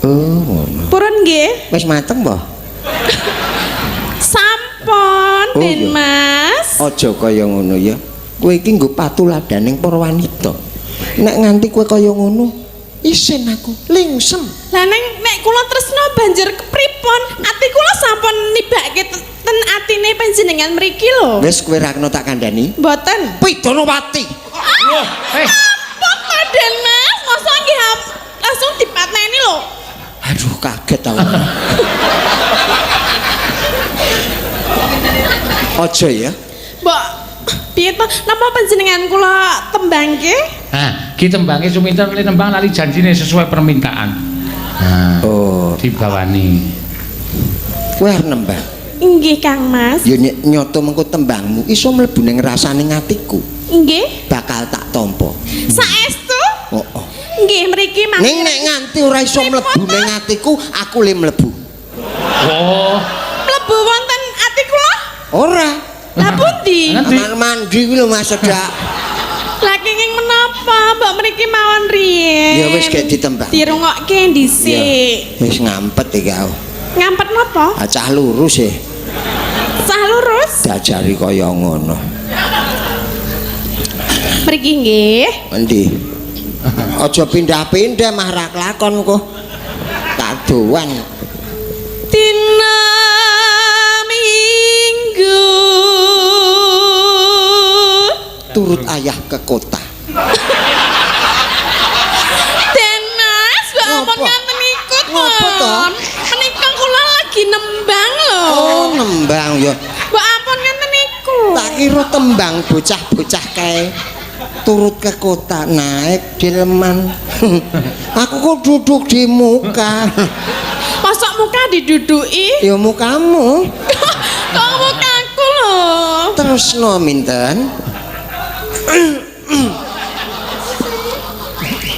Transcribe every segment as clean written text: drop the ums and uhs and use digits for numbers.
Oh, ngono. Purun nggih. Wis mateng mbah? Sampun, Den Mas. Aja kaya ngono ya. Kowe iki nggo patuladaning para wanita. Nek nganti kowe kaya ngono, isin aku lingsem. Lah nek kula tresna banjur kepripun? Ati kula sampun nibake ten atine panjenengan mriki lho. Wis kowe ra kena tak kandhani. Mboten. Pidanawati. Wah, Apa to, Den Mas? Mosok nggih langsung dipateni lho. Aduh kaget tau. Aja ya. Mbok piye to? Napa panjenengan kula tembangke? nah, ki tembange suminten nembang lali janjine sesuai permintaan. Nah, Oh, dibawani. kowe arep nembang. Nggih, Kang Mas. Ya nyoto mengko tembangmu iso mlebu ning rasaning atiku. Nggih. Bakal tak tampa. Saestu? Oh, oh. Nggih, mriki mangke. Ning nek nganti ora iso mlebu ning atiku, aku le mlebu. Oh, Mlebu wonten ati kula? Ora. Lah pundi? Ngendi? Kamar mandi kuwi lho Mas Sedak. Lah kenging menapa? Mbok mriki mawon riyen. Ya wis gek ditembang. Dirungokke dhisik. Wis ngampet iki aku. Ngampet napa? Acah lurus e. Sah lurus. Dajari kaya ngono. Mriki nggih. Endi? Aja pindah-pindah mah ra kelakon kok. Tak doan. Dina Minggu. Turut ayah ke kota. Den Mas, mbok ampun Ngapa? ngaten iku to. Ngapa to? Menika kula lagi nembang lho. Oh, nembang ya. Mbok ampun ngaten iku. Tak kira tembang bocah-bocah kae. Turut ke kota naik delman. Aku kok duduk di muka. Mosok muka diduduki? Ya mukamu. Kok mukaku lho. Terus no minten.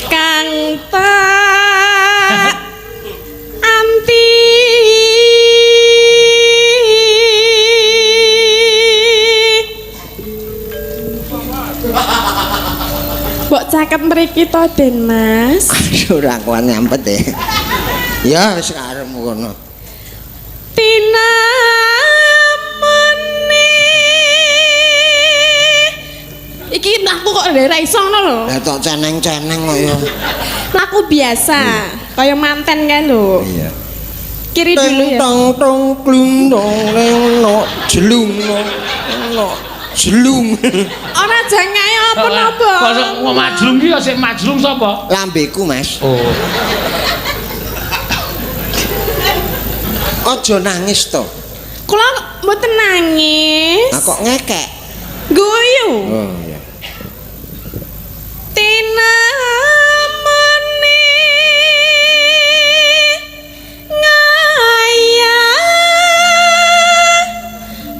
Kang tak anti Mbok caket mriki to, Den Mas. Aduh ora kuat nyampet deh. Ya wis karepmu kono. Tina mene. Iki aku kok ora iso ngono lho. Lah tok ceneng-ceneng kok ya. Laku biasa, kaya manten kan lho. Iya. Kiri dulu ya. Tong tong klung dong leng no jelung no jelung. Ora jangae apa napa? Kok majlung ki sik majlung sapa? Lambeku Mas. Oh. Aja nangis to. Kula mboten nangis. Nah kok ngekek. Guyu. Oh iya. Tina mene ngaya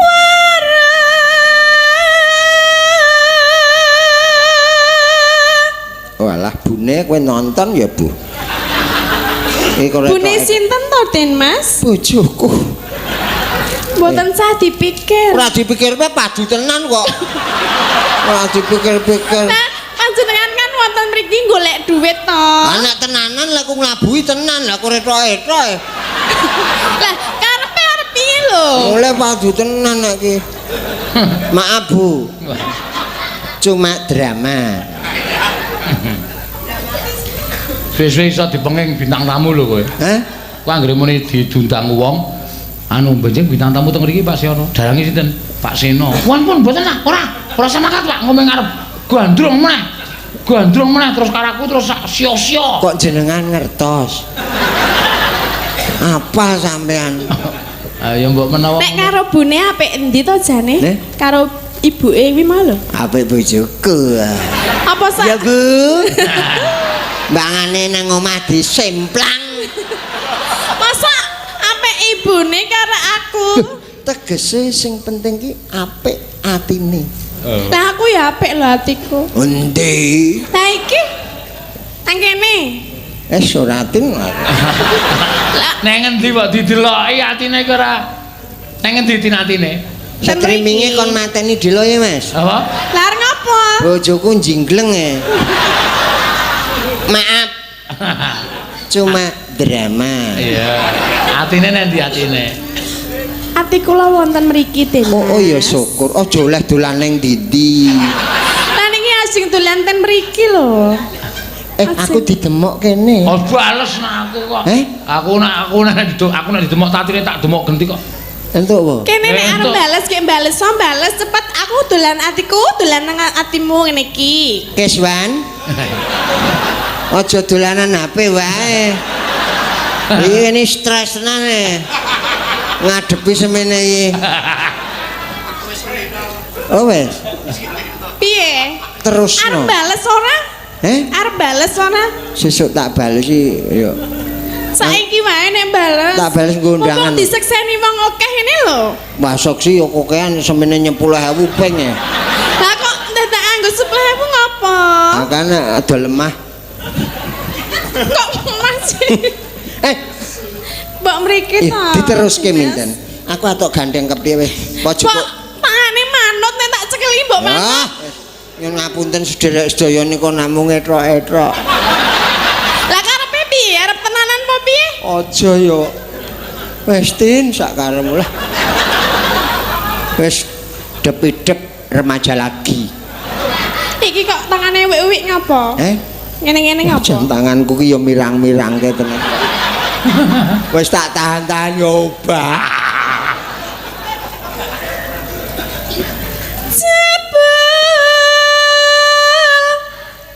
wara. Walah bune kowe nonton ya, Bu. Bune sinten to, Den Mas? Bojoku. Mboten sah dipikir. Ora dipikir pe padu tenan kok. Ora dipikir-pikir. Nah, panjenengan kan wonten mriki golek duit to. Anak tenanan lah aku nglabuhi tenan lah aku retok-retok. Lah, karepe arep piye lho? Mulai padu tenan iki. Maaf Bu. Cuma drama. Suwe-suwe iso dipenging bintang tamu lho kowe. Hah? Kowe anggere muni diundang wong anu benjing bintang tamu teng mriki Pak Seno. Darange sinten? Pak Seno. Wan pun mboten lah, ora semangat Pak ngomong arep gandrung meneh. Gandrung meneh terus karaku terus sio-sio. Kok jenengan ngertos? Apa sampean? Ya mbok menawa. Nek karo bune apik endi to jane? Neh? Karo ibuke kuwi mau lho. Apik bojoku. Apa sak? Ya Bu. Mbangane nang omah disemplang. Masa apik ibune karo aku? Tegese sing penting ki apik atine. Lah aku ya apik lho atiku. Endi? Lah iki nang kene. Suratin. Neng ngendi kok dideloki atine iki ora. Neng ngendi tinatine? Streaminge kon mateni delo ya Mas. Apa? Lah ngopo? Bojoku jinggleng e. Maaf. Cuma drama. Iya. Atine nendi atine? Ati kula wonten mriki Den. Oh ya syukur. Aja oleh dolan ning ndi. Lah niki asing dolan ten mriki lho. Aku didemok kene. Oh bales nak aku kok. Aku nek didemok tatine tak demok genti kok. Entuk apa? Kene nek arep bales ki bales cepet aku dolan atiku dolan nang atimu ngene iki. Keswan. Aja dolanan HP wae. Iki stres tenan e. Ngadepi semene iki. Oh wes. Piye? Terusno. Arep bales ora? Arep bales ora? Sesuk tak bales iki yo. Saiki wae nek bales. Tak bales nggo undangan. Kok disekseni wong akeh ngene lho. Masuk sih yo kokean semene 10.000 ping ya. Lah kok dadak anggo 10.000 ngopo? Makane ada lemah. Kok masih? Mbok mriki ta. Diteruske minten. Aku atok gandeng kepiye weh. Apa cukup? Pangane manut nek tak cekeli mbok manut. Yen ngapunten sederek sedaya nika namung etrok-etrok. Lah karepe piye? Arep tenanan apa piye? Aja yo. Wis tin sak karemu lah. Wis dep-dep remaja lagi. Iki kok tangane wik-wik ngapa? Ngene-ngene ngapa? Jan tanganku ki yo mirang-mirangke tenan. Wis tak tahan-tahan yo obah.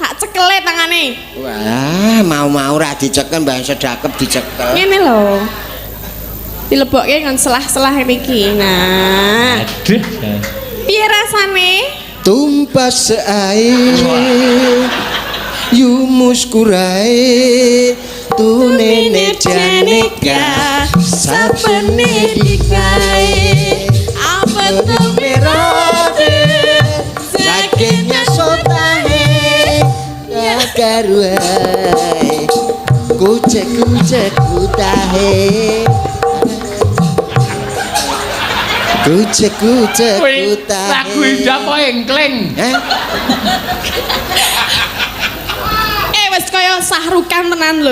Tak cekele tangane. Wah, mau-mau ra dicekel mbah sedakep dicekel. Ngene lho. Dilebokke ngon selah-selah niki. Nah. Aduh. Piye rasane? Tumpas air yumus kurai tunene janeka sapene dikae apa tumerade sakitnya sotahe ya karuai kucek utahe kucek utahe lagu indah apa engkleng? Wis kaya sahrukan tenan lho.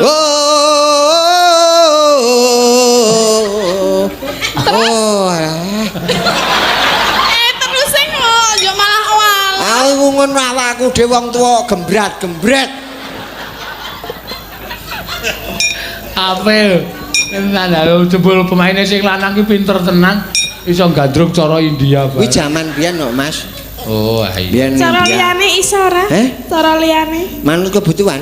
Terus sing yo malah awal. Aku ngun awakku dhewe wong tuwa gembrat-gembret. Apel. Tenan lho jebul pemaine sing lanang ki pinter tenan. Iso gandrung cara India. Kuwi jaman biyen kok, Mas. Oh, iya. Cara liyane iso ora? Cara liyane. Manut kebutuhan.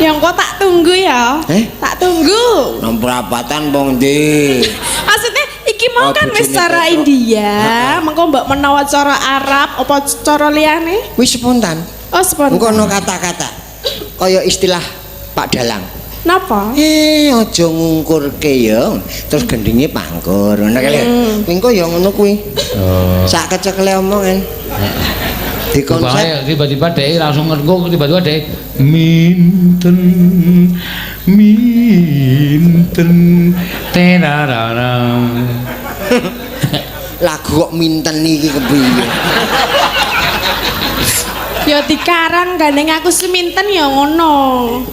Ya engko tak tunggu ya. Tak tunggu. Nomor perapatan wong ndi? Maksudnya iki mau kan wis cara India, mengko mbok menawa cara Arab apa cara liyane? Wis spontan. Oh, spontan. Engko ana kata-kata. Kaya istilah Pak Dalang. Napa? Aja ngungkurke ya. Terus gendinge pangkur. Ngono kae. Engko ya ngono kuwi. Oh. Sak kecekele omongan. Di konsep tiba-tiba dhek langsung ngergo tiba-tiba dhek minten tenararam. Lagu kok minten iki kepiye? Ya dikarang gandeng aku seminten ya ngono.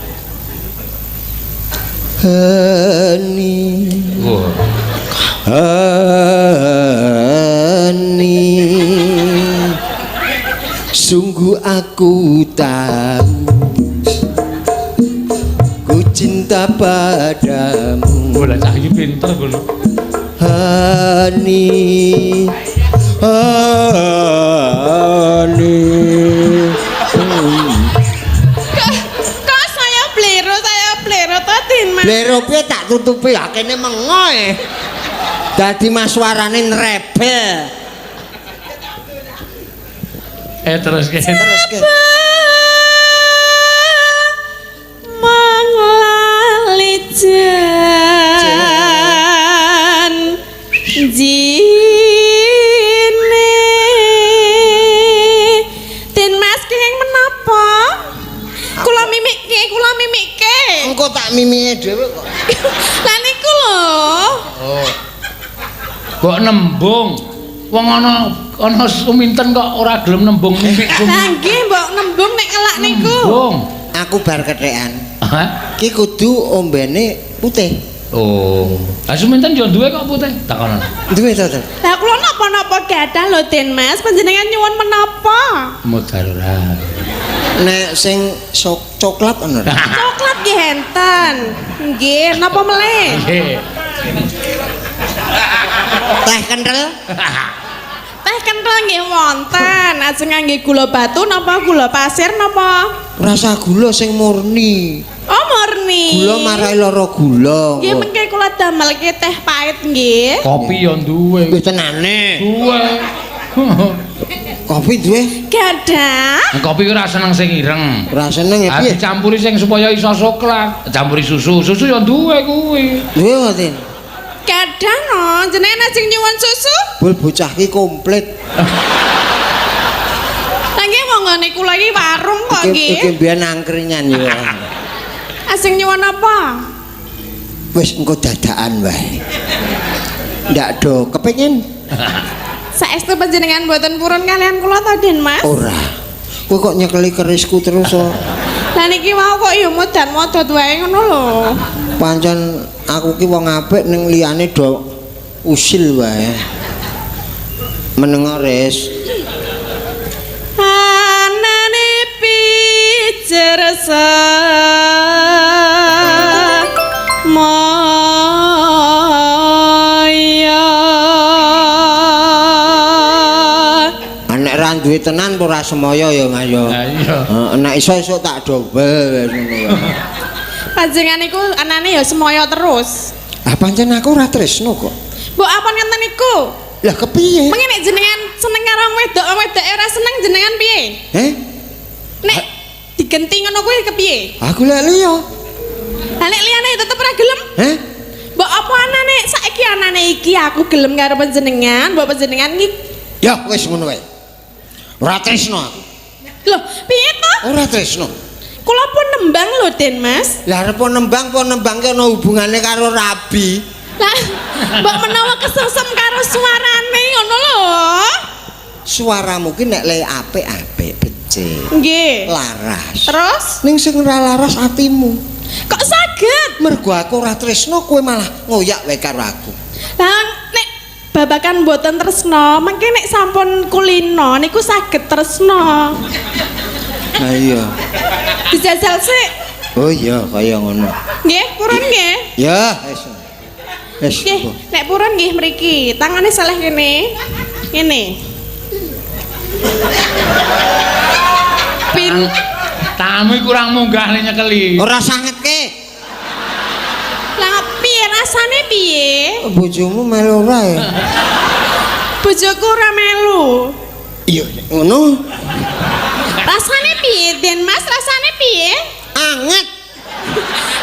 Hani Hani sungguh aku tahu ku cinta padamu. Bola cahyu pinter ngono. Hani Hani Blero piye tak tutupi akene mengo e. Dadi maswarane nrebel. Terus ke. Manglali jan jine Den Mas kenging menapa? Kula mimikke. Engko tak mimike dhewe kok. Lah niku lho. Oh. Kok nembung. Wong ana suminten kok ora gelem nembung mimik. Lah nggih mbok nembung nek elak niku. Nembung. Aku bar kethekan. Hah? Ki kudu ombene putih. Oh. Lah seminten yo duwe kok putih. Takonan. Duwe to, Ter? Lah kula napa-napa gadah lho Den Mas, panjenengan nyuwun menapa? Mudarat. Nek sing coklat ono. Coklat nggih enten. Nggih, napa melih? Nggih. Teh kenthel. Teh kenthel nggih wonten. Ajeng ngangge gula batu napa gula pasir napa? Rasa gula sing murni. Oh murni. Gula marai lara gula. Nggih mengke kula damelke teh pahit nggih. Kopi yo duwe. Wis tenane. Duwe. Kopi duwe. Gadah. Kopi ku ora seneng sing ireng. Ora seneng ya piye? Dicampuri sing supaya iso coklat. Campuri susu. Susu yo duwe kuwi. Duwe ngoten. Gadah no, jenengan ajeng nyuwun susu? Bul bocah ki komplit. Lah nggih monggo niku lagi warung kok Iki nggih. mbiyen angkringan yo. Ajeng nyuwun apa? Wis engko dadakan wae. Ndak do kepengin Saestu panjenengan mboten purun kalian kula to Den Mas? ora. Kowe kok nyekeli kerisku terus kok. Lah niki mau kok ya modan modot wae ngono lho. Pancen aku ki wong apik ning liyane do usil wae. Menengo res. Anane pijersa maya. Nek ra duwe tenan ora semaya ya Mas ya. Lah iya. Heeh, nek iso esuk tak dobel wis ngono wae. Panjenengan niku anane ya semoyo terus. Ah pancen aku ora tresno kok. Mbok apa ngenten niku? Lah kepiye? Mengene nek jenengan seneng karo wedok, wedoke ora seneng jenengan piye? Heh? Nek digenti ngono kuwi kepiye? Aku lek liya. Lah nek liyane tetep ora gelem? Heh? Mbok apa anane saiki anane iki aku gelem karo panjenengan, mbok panjenengan iki. Ya wis ngono wae. Ora tresno aku. Loh, piye to? Ora tresno. Kula pun nembang lho Den Mas. Lah arep nembang apa nembang ki ana hubungane karo rabi. Lah, mbok menawa kesesem karo suarane ngono lho. Suaramu ki nek le apik-apik becik. Nggih. Laras. Terus Ning sing ora laras atimu. kok saged? Mergo aku ora tresno kowe malah ngoyak wae karo aku. Lah nek babakan mboten tresno, mengke nek sampun kulino niku saged tresno. Nah iya. Dijajal sik. Oh iya kaya ngono. Nggih, purun nggih. Ya wis. Wis. Nggih, nek purun nggih mriki. Tangane seleh kene. Ngene. Pin Tamu kurang munggah nek nyekeli. Ora sangetke. lah piye rasane piye? Bojomu melu ora ya? Bojoku ora melu. Iya ngono. Rasane piye, Den Mas? Rasane piye? Anget.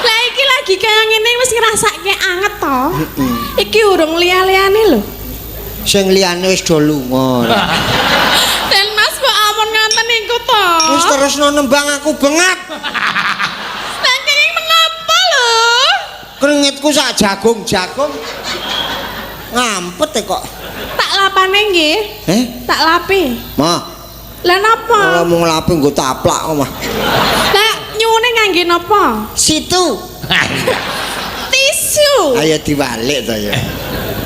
Lah iki lagi kaya ngene wis ngrasake anget to. Iki urung liya-liyane lho. Sing liyane wis do lunga. Den Mas kok ampun nganten niku to. Wis terusno nembang aku bengak. Lah kenging menapa lho? Keringetku sak jagung-jagung. Ngampet kok. Tak lapane nggih. Tak lape. Mah, Lah napa? kalau mau ngelapi nggo taplak kok mah. Lah nyuwune ngangge napa? Situ. Tisu. Ayo diwalik to ya.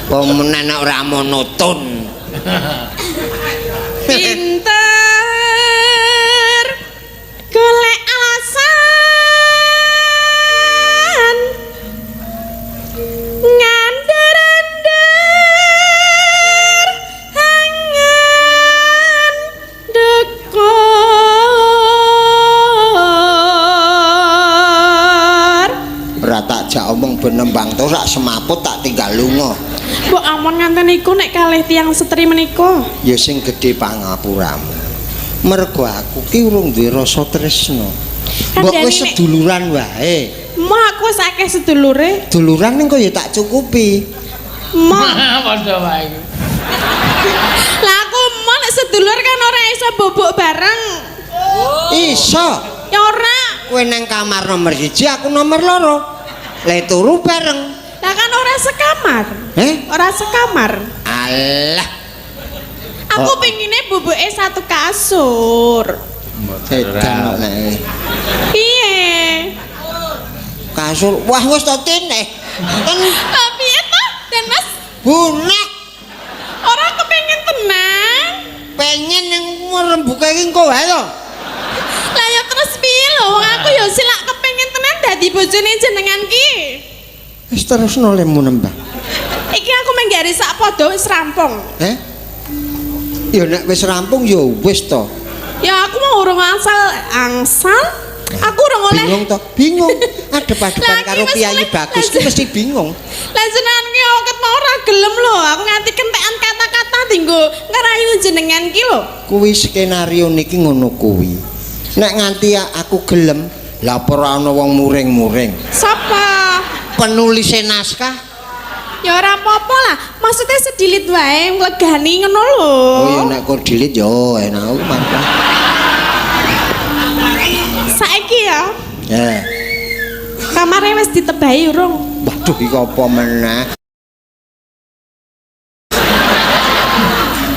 Pemenan ora monoton. Pinter golek alasan ngander-ander angen dekor. Ora tak jak omong ben nembang to sak semaput tak tinggal lunga. Mbok ampun nganten niku nek kalih tiyang setri menika. Ya sing gedhe pangapuramu. Mergo aku ki urung duwe rasa tresno. Mbok Kandhane wis seduluran wae. Mah aku wis akeh sedulure. Duluran ning kok ya tak cukupi. Mah Padha wae. lah aku mau nek sedulur kan ora iso bobok bareng. Iso. Ya ora. Kowe nang kamar nomor 1, aku nomor 2. Le turu bareng. Lah kan ora sekamar. Ora sekamar. Alah, Aku pengine boboke satu kasur. edan nek. Piye? kasur. Wah wis to tineh. Tapi itu dan Mas Bunek orang kepengen tenang. pengen yang merembuka iki engko wae to. Lah ya terus piye lho wong aku ya silak kepengen tenan dadi bojone jenengan ki. Wis terusno lemu nembah. Iki aku menggari sak padha wis rampung. Ya nek wis rampung ya wis to. Ya aku mau urung angsal. Aku urung oleh. Bingung to? Bingung. Adep-adepan Lah, karo iki wis piyayi oleh- bagus lah, ki mesti bingung. Lah jenengan ki oket mau ora gelem lho. Aku nganti kentekan kata-kata dinggo ngerayu jenengan ki lho. Kuwi skenario niki ngono kuwi. Nek nganti aku gelem, lah apa ora ana wong muring-muring. Sapa? Penulis naskah. Ya ora apa-apa lah. Maksudnya sedilit wae nglegani ngono lho. Oh ya nek kok dilit ya enak mantap. Saiki ya, Ya. kamarnya wis ditebahi urung? Waduh iki apa meneh?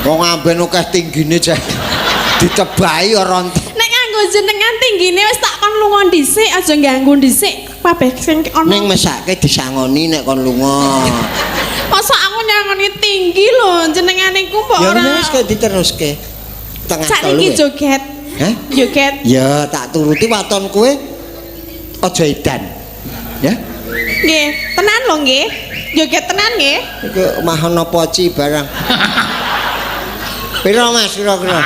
Wong amben akeh tinggine jek ditebahi ora entek. Nek nganggo jenengan tinggine wis tak kon lunga dhisik, aja ganggu dhisik. Kabeh sing ono. Ning mesake disangoni nek kon lunga. Masa aku nyangoni tinggi lho, jenengan iku mbok Ya ora. wis kok diteruske. Tengah Sakniki telu. joget. Hah? Joget. Ya tak turuti waton kowe aja edan. Ya. Nggih, tenan lho nggih. Joget tenan nggih. Iku mahono poci barang. Pira Mas kira-kira?